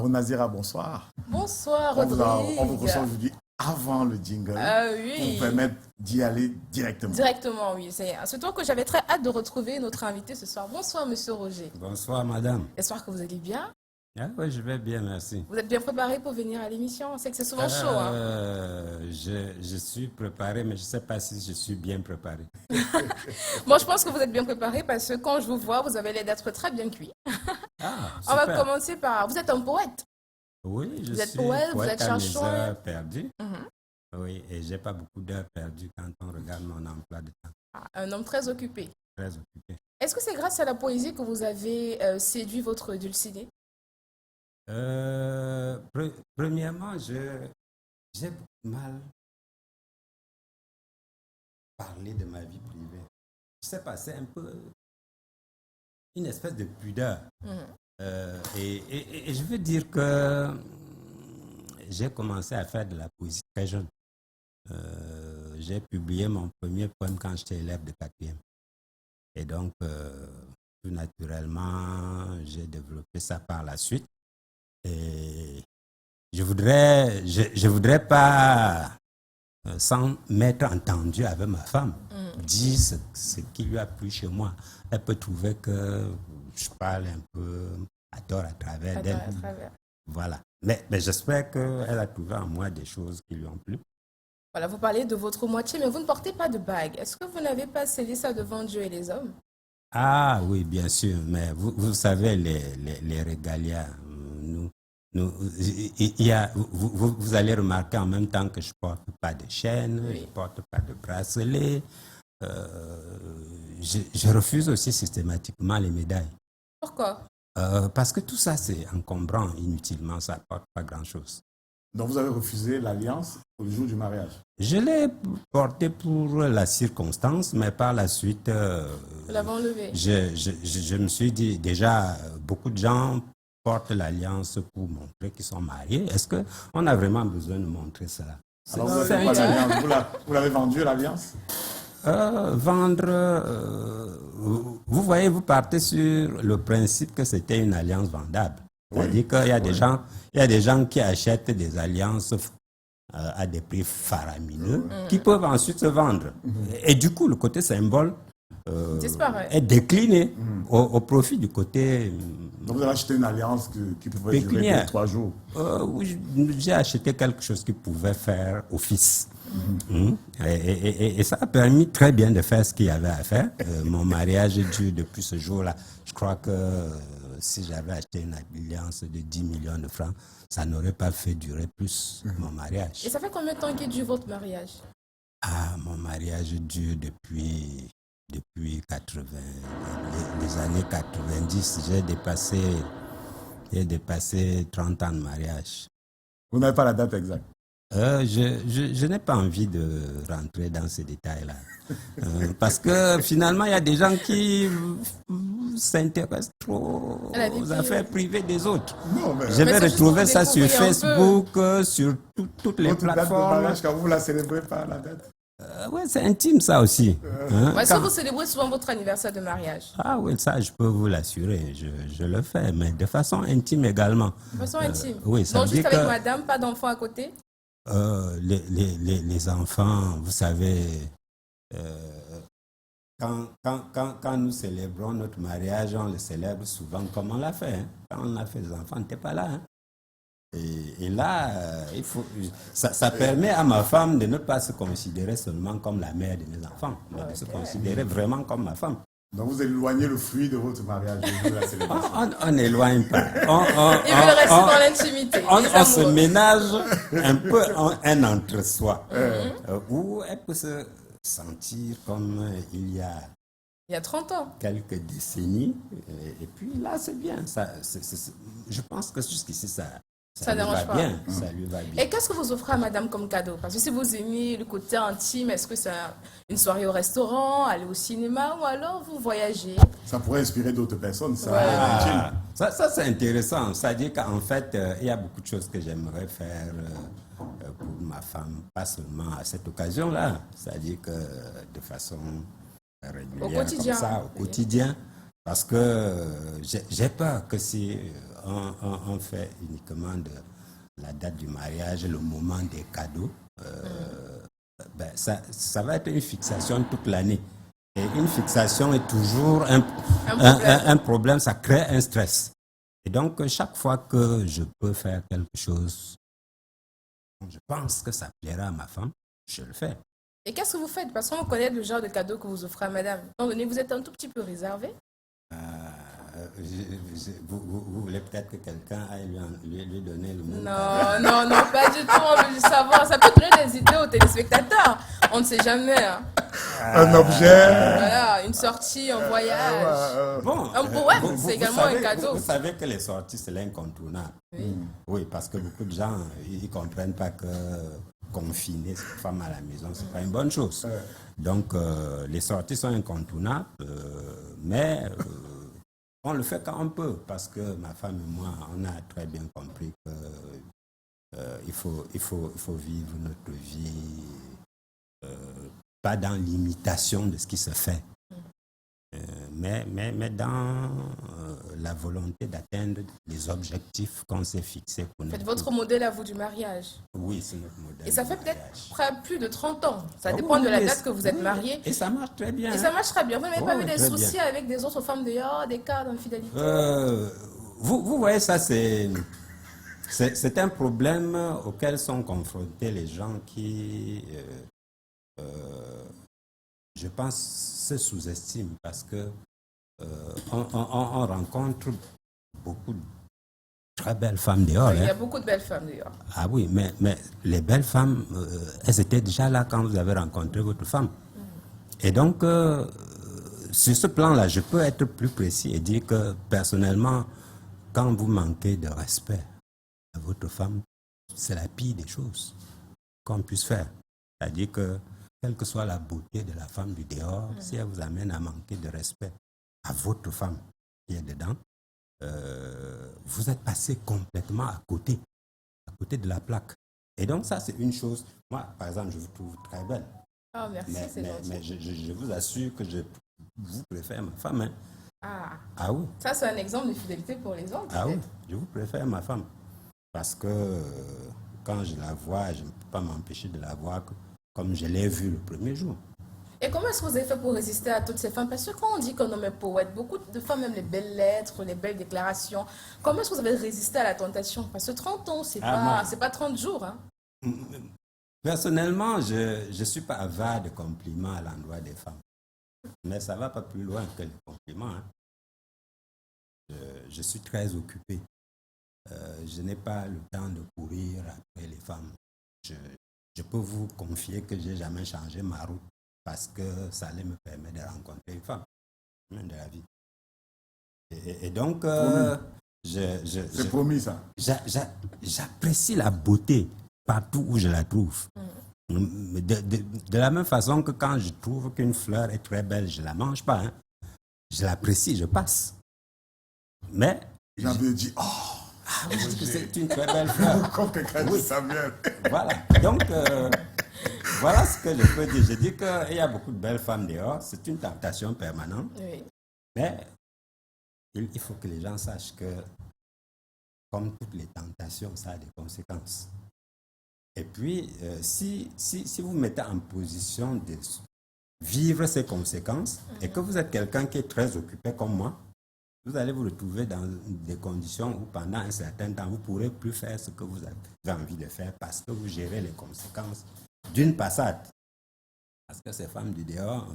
Nazira, bonsoir. Bonsoir On vous Rodrigue. reçoit aujourd'hui avant le jingle Ah pour vous oui, permettre d'y aller directement. directement, oui. C'est toi que j'avais très hâte de retrouver notre invité ce soir. Bonsoir Monsieur Roger. Bonsoir, madame. J'espère que vous allez bien. Ah, oui, je vais bien, merci. Vous êtes bien préparé pour venir à l'émission? On sait que c'est souvent chaud. Hein. Je suis préparé, mais je ne sais pas si je suis bien préparé. Moi, je pense que vous êtes bien préparé parce que quand je vous vois, vous avez l'air d'être très bien cuit. Ah, On va super. commencer par... Vous êtes un poète. Oui, je Vous êtes suis poète, vous êtes à mes chercheur. heures perdues. Mhm. Oui, et j'ai pas beaucoup d'heures perdues quand on regarde mon emploi de temps. Ah, un homme très occupé. Très occupé. Est-ce que c'est grâce à la poésie que vous avez séduit votre dulcinée? Premièrement, j'ai beaucoup de mal à parler de ma vie privée. Je sais pas, c'est un peu une espèce de pudeur. Mhm. Et je veux dire que j'ai commencé à faire de la poésie très jeune. J'ai publié mon premier poème quand j'étais élève de 4e. Et donc, tout naturellement, j'ai développé ça par la suite. Et je voudrais pas, sans m'être entendu avec ma femme, dire ce qui lui a plu chez moi. Elle peut trouver que je parle un peu à tort à travers d'elle. À travers. Voilà. Mais j'espère qu'elle a trouvé en moi des choses qui lui ont plu. Voilà, vous parlez de votre moitié, mais vous ne portez pas de bague. Est-ce que vous n'avez pas scellé ça devant Dieu et les hommes? Ah oui, bien sûr, mais vous savez, les régalias, vous allez remarquer en même temps que je ne porte pas de chaîne, Oui. je ne porte pas de bracelet. Je refuse aussi systématiquement les médailles. Pourquoi? Parce que tout ça, c'est encombrant inutilement, ça n'apporte pas grand-chose. Donc vous avez refusé l'alliance au jour du mariage. Je l'ai porté pour la circonstance, mais par la suite, Vous l'avez enlevé. je me suis dit, déjà, beaucoup de gens portent l'alliance pour montrer qu'ils sont mariés. Est-ce qu'on a vraiment besoin de montrer cela? Alors vous avez fait quoi, l'alliance? Vous l'avez vendue l'alliance? Vous voyez, vous partez sur le principe que c'était une alliance vendable. C'est-à-dire qu'il y a des gens qui achètent des alliances à des prix faramineux qui peuvent ensuite se vendre. Et du coup, le côté symbole Disparaît. est décliné au profit du côté Donc vous avez acheté une alliance qui pouvait durer pécuniaire. 3 jours. Oui, j'ai acheté quelque chose qui pouvait faire office. Et ça a permis très bien de faire ce qu'il y avait à faire. Mon mariage est dû depuis ce jour-là. Je crois que si j'avais acheté une alliance de 10 millions de francs, ça n'aurait pas fait durer plus mon mariage. Et ça fait combien de temps qu'il dure votre mariage? Ah, mon mariage dure depuis 80, les années 90. J'ai dépassé 30 ans de mariage. Vous n'avez pas la date exacte. Je n'ai pas envie de rentrer dans ces détails-là. Parce que finalement, il y a des gens qui s'intéressent trop aux affaires privées des autres. Non, mais Je vais ça, retrouver juste ça pour sur découvrir un peu. Facebook, sur toutes les votre date de plateformes. mariage, quand vous la célébrez pas la date. Ouais, c'est intime ça aussi. Hein, Est-ce que quand- vous célébrez souvent votre anniversaire de mariage? Ah oui, ça, je peux vous l'assurer. Je le fais, mais de façon intime également. De façon intime. Oui, ça Donc veut juste dire avec que madame, pas d'enfant à côté? les enfants, vous savez, quand nous célébrons notre mariage, on le célèbre souvent comme on l'a fait. Hein. Quand on a fait des enfants, on n'était pas là. Hein. Et là, ça permet à ma femme de ne pas se considérer seulement comme la mère de mes enfants, mais de se considérer vraiment comme ma femme. Donc vous éloignez le fruit de votre mariage le jour de la célébration. On n'éloigne pas. Il veut rester dans l'intimité. On les se amoureux. ménage un peu en un entre-soi, où elle peut se sentir comme il y a Il y a 30 ans. quelques décennies. Et puis là, c'est bien. Je pense que jusqu'ici, ça Ça lui dérange va pas. bien. Ça lui va bien. Et qu'est-ce que vous offrez à madame comme cadeau? Parce que si vous aimez le côté intime, est-ce que c'est une soirée au restaurant, aller au cinéma ou alors vous voyagez? Ça pourrait inspirer d'autres personnes, ça. Ouais. Intime. Ça c'est intéressant. C'est-à-dire qu'en fait, il y a beaucoup de choses que j'aimerais faire pour ma femme, pas seulement à cette occasion-là. C'est-à-dire que de façon régulière, Au quotidien. comme ça, au quotidien. Parce que j'ai peur que si on fait uniquement de la date du mariage, le moment des cadeaux, ça va être une fixation toute l'année. Et une fixation est toujours un problème, ça crée un stress. Et donc, chaque fois que je peux faire quelque chose, je pense que ça plaira à ma femme, je le fais. Et qu'est-ce que vous faites? Parce qu'on connaît le genre de cadeau que vous offrez à madame. Étant donné que vous êtes un tout petit peu réservé. Vous voulez peut-être que quelqu'un aille lui donner le même Non, pas du tout. On veut juste savoir. Ça peut donner des idées aux téléspectateurs. On ne sait jamais. Hein. Un objet. Voilà, une sortie, un voyage. Bon, Un poème, c'est également un cadeau. Vous savez que les sorties, c'est l'incontournable. Oui, parce que beaucoup de gens, ils ne comprennent pas que confiner cette femme à la maison, ce n'est pas une bonne chose. Donc, les sorties sont incontournables, mais on le fait quand on peut, parce que ma femme et moi, on a très bien compris qu'il faut vivre notre vie pas dans l'imitation de ce qui se fait, mais dans la volonté d'atteindre les objectifs qu'on s'est fixés pour nous. Faites votre modèle à vous du mariage. Oui, c'est notre modèle. Et ça fait peut-être plus de 30 ans. Ça dépend de la date que vous êtes marié. Et ça marche très bien. Et ça marche très bien. Vous n'avez pas eu des soucis bien. avec des autres femmes dehors, des cas d'infidélité? Vous voyez, ça, c'est un problème auquel sont confrontés les gens qui, je pense, se sous-estiment parce que on rencontre beaucoup de très belles femmes dehors. Il y a beaucoup de belles femmes dehors. Ah oui, mais les belles femmes, elles étaient déjà là quand vous avez rencontré votre femme. Et donc, sur ce plan-là, je peux être plus précis et dire que personnellement, quand vous manquez de respect à votre femme, c'est la pire des choses qu'on puisse faire. C'est-à-dire que, quelle que soit la beauté de la femme du dehors, si elle vous amène à manquer de respect à votre femme qui est dedans, vous êtes passé complètement à côté de la plaque. Et donc ça, c'est une chose. Moi, par exemple, je vous trouve très belle. Oh, merci, c'est gentil. Mais je vous assure que je vous préfère ma femme. Hein. Ah oui. Ça, c'est un exemple de fidélité pour les autres. Ah oui, je vous préfère ma femme. Parce que quand je la vois, je ne peux pas m'empêcher de la voir comme je l'ai vue le premier jour. Et comment est-ce que vous avez fait pour résister à toutes ces femmes? Parce que quand on dit qu'un homme est poète, beaucoup de femmes aiment les belles lettres, les belles déclarations. Comment est-ce que vous avez résisté à la tentation? Parce que 30 ans, c'est pas 30 jours. Hein. Personnellement, je ne suis pas avare de compliments à l'endroit des femmes. Mais ça ne va pas plus loin que les compliments. Hein. Je suis très occupé. Je n'ai pas le temps de courir après les femmes. Je peux vous confier que je n'ai jamais changé ma route parce que ça allait me permettre de rencontrer une femme, même de la vie. Et donc, c'est promis ça. J'apprécie la beauté partout où je la trouve. De la même façon que quand je trouve qu'une fleur est très belle, je ne la mange pas. Hein. Je l'apprécie, je passe. Mais... J'avais dit, je dis que c'est une très belle fleur. Comme quelqu'un dit Samuel. Voilà. Donc, voilà ce que je peux dire. Je dis qu'il y a beaucoup de belles femmes dehors. C'est une tentation permanente. Oui. Mais il faut que les gens sachent que, comme toutes les tentations, ça a des conséquences. Et puis, si vous mettez en position de vivre ces conséquences et que vous êtes quelqu'un qui est très occupé comme moi, vous allez vous retrouver dans des conditions où pendant un certain temps, vous ne pourrez plus faire ce que vous avez envie de faire parce que vous gérez les conséquences d'une passade. Parce que ces femmes du dehors,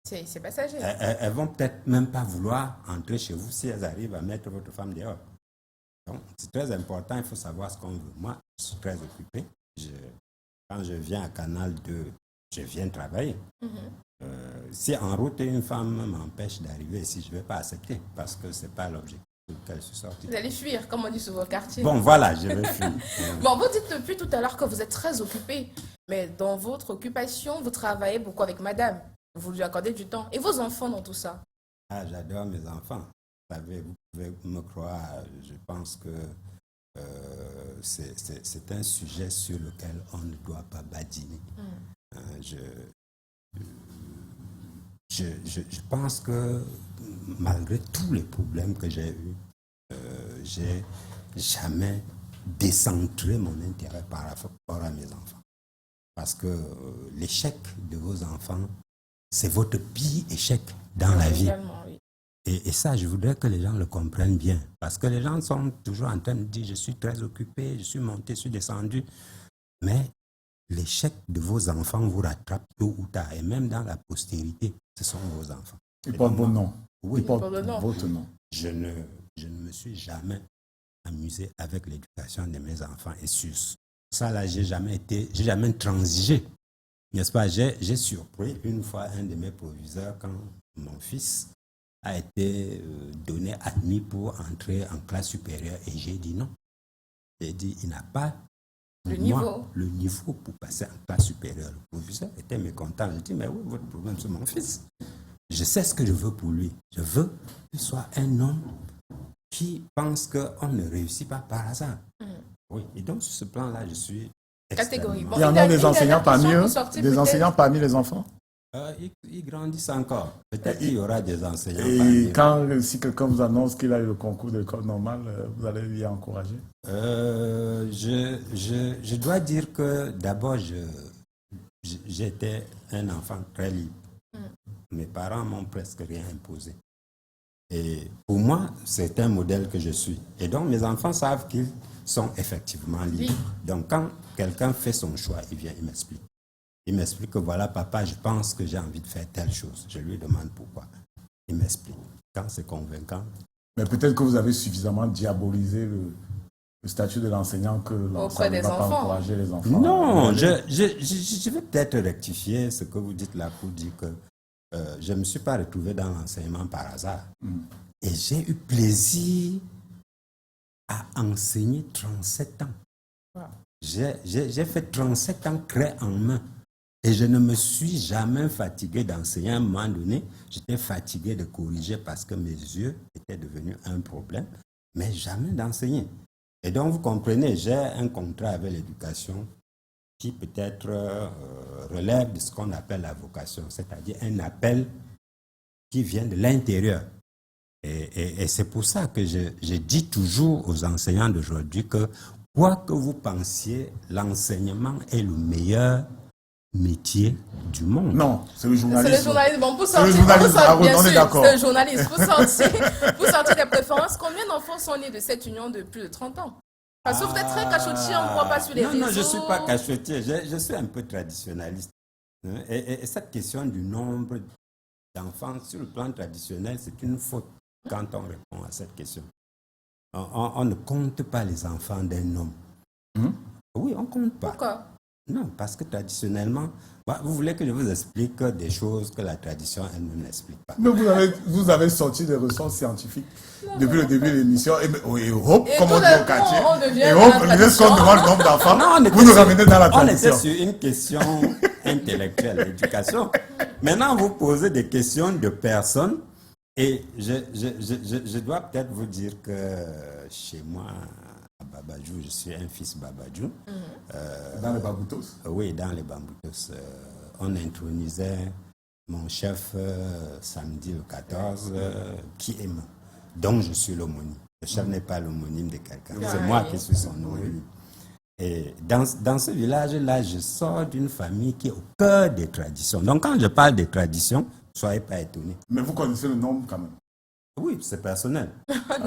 c'est passager. Elles vont peut-être même pas vouloir entrer chez vous si elles arrivent à mettre votre femme dehors. Donc, c'est très important, il faut savoir ce qu'on veut. Moi, je suis très occupé. Quand je viens à Canal 2, je viens travailler. Si en route une femme m'empêche d'arriver ici, je ne vais pas accepter parce que ce n'est pas l'objectif auquel je suis sorti. Vous allez fuir, comme on dit sur vos quartiers. Bon, voilà, je vais fuir. Bon, vous dites depuis tout à l'heure que vous êtes très occupé, mais dans votre occupation, vous travaillez beaucoup avec madame. Vous lui accordez du temps. Et vos enfants dans tout ça? Ah, j'adore mes enfants. Vous savez, vous pouvez me croire, je pense que c'est un sujet sur lequel on ne doit pas badiner. Je pense que malgré tous les problèmes que j'ai eus, j'ai jamais décentré mon intérêt par rapport à mes enfants. Parce que l'échec de vos enfants, c'est votre pire échec dans la vie. Oui. Et ça, je voudrais que les gens le comprennent bien. Parce que les gens sont toujours en train de dire, je suis très occupé, je suis monté, je suis descendu. Mais l'échec de vos enfants vous rattrape tôt ou tard. Et même dans la postérité, ce sont vos enfants. Ils portent vos noms. Oui, Ils portent votre nom. Je ne me suis jamais amusé avec l'éducation de mes enfants. Et sur ça, là, j'ai jamais transigé. N'est-ce pas? J'ai surpris une fois un de mes proviseurs quand mon fils a été admis pour entrer en classe supérieure. Et j'ai dit non. J'ai dit, il n'a pas le niveau pour passer en classe supérieure. Le proviseur était mécontent. J'ai dit, mais oui, votre problème, c'est mon fils. Je sais ce que je veux pour lui. Je veux qu'il soit un homme qui pense qu'on ne réussit pas par hasard. Oui, et donc sur ce plan-là, je suis catégorique. Il y en a des enseignants parmi eux, des enseignants parmi les enfants. Ils grandissent encore. Peut-être qu'il y aura des enseignants. Et si quelqu'un vous annonce qu'il a eu le concours de l'école normale, vous allez lui encourager? Je dois dire que d'abord, j'étais un enfant très libre. Mes parents m'ont presque rien imposé. Et pour moi, c'est un modèle que je suis. Et donc, mes enfants savent qu'ils sont effectivement libres. Donc, quand quelqu'un fait son choix, il vient, il m'explique. Il m'explique que voilà, papa, je pense que j'ai envie de faire telle chose. Je lui demande pourquoi. Il m'explique. Quand c'est convaincant. Mais peut-être que vous avez suffisamment diabolisé le statut de l'enseignant que l'enseignant ne va pas encourager les enfants. Non, je vais peut-être rectifier ce que vous dites là pour dire que je ne me suis pas retrouvé dans l'enseignement par hasard. Et j'ai eu plaisir à enseigner 37 ans. Wow. J'ai fait 37 ans craie en main. Et je ne me suis jamais fatigué d'enseigner. À un moment donné, j'étais fatigué de corriger parce que mes yeux étaient devenus un problème, mais jamais d'enseigner. Et donc, vous comprenez, j'ai un contrat avec l'éducation qui peut-être relève de ce qu'on appelle la vocation, c'est-à-dire un appel qui vient de l'intérieur. Et c'est pour ça que je dis toujours aux enseignants d'aujourd'hui que, quoi que vous pensiez, l'enseignement est le meilleur métier du monde. Non, c'est le journalisme. C'est le journalisme. Bon, pour sortir, on est d'accord. C'est le journalisme. Pour sortir des préférences, combien d'enfants sont nés de cette union de plus de 30 ans? Parce que vous êtes très cachotier, on ne croit pas sur les réseaux. Non, je ne suis pas cachotier, je suis un peu traditionnaliste. Et cette question du nombre d'enfants sur le plan traditionnel, c'est une faute quand on répond à cette question. On ne compte pas les enfants d'un homme. Oui, on ne compte pas. Pourquoi? Non, parce que traditionnellement, vous voulez que je vous explique des choses que la tradition elle-même n'explique pas. Mais vous avez sorti des ressources scientifiques depuis le début de l'émission. Et hop, comme on dit au quartier. Et hop, est-ce qu'on demande le nombre d'enfants? Vous nous ramenez dans la tradition. On était sur une question intellectuelle, l'éducation. Maintenant, vous posez des questions de personnes. Et je dois peut-être vous dire que chez moi, à Babadjou, je suis un fils Babadjou. Dans les Bamboutos? Oui, dans les Bamboutos. On intronisait mon chef samedi le 14, qui est moi. Donc je suis l'homonyme. Le chef n'est pas l'homonyme de quelqu'un. C'est moi qui suis son homonyme. Et dans ce village-là, je sors d'une famille qui est au cœur des traditions. Donc quand je parle des traditions, soyez pas étonnés. Mais vous connaissez le nombre quand même? Oui, c'est personnel.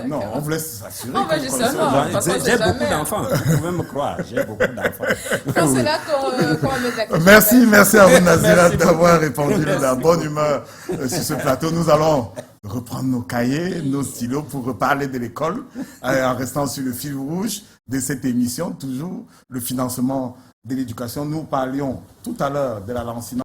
Non, on vous laisse s'assurer. J'ai beaucoup d'enfants, vous pouvez me croire, j'ai beaucoup d'enfants. C'est là qu'on met la question. Merci à vous, Nazira, d'avoir répondu de la bonne humeur sur ce plateau. Nous allons reprendre nos cahiers, nos stylos pour reparler de l'école, en restant sur le fil rouge de cette émission, toujours le financement de l'éducation. Nous parlions tout à l'heure de la lancinante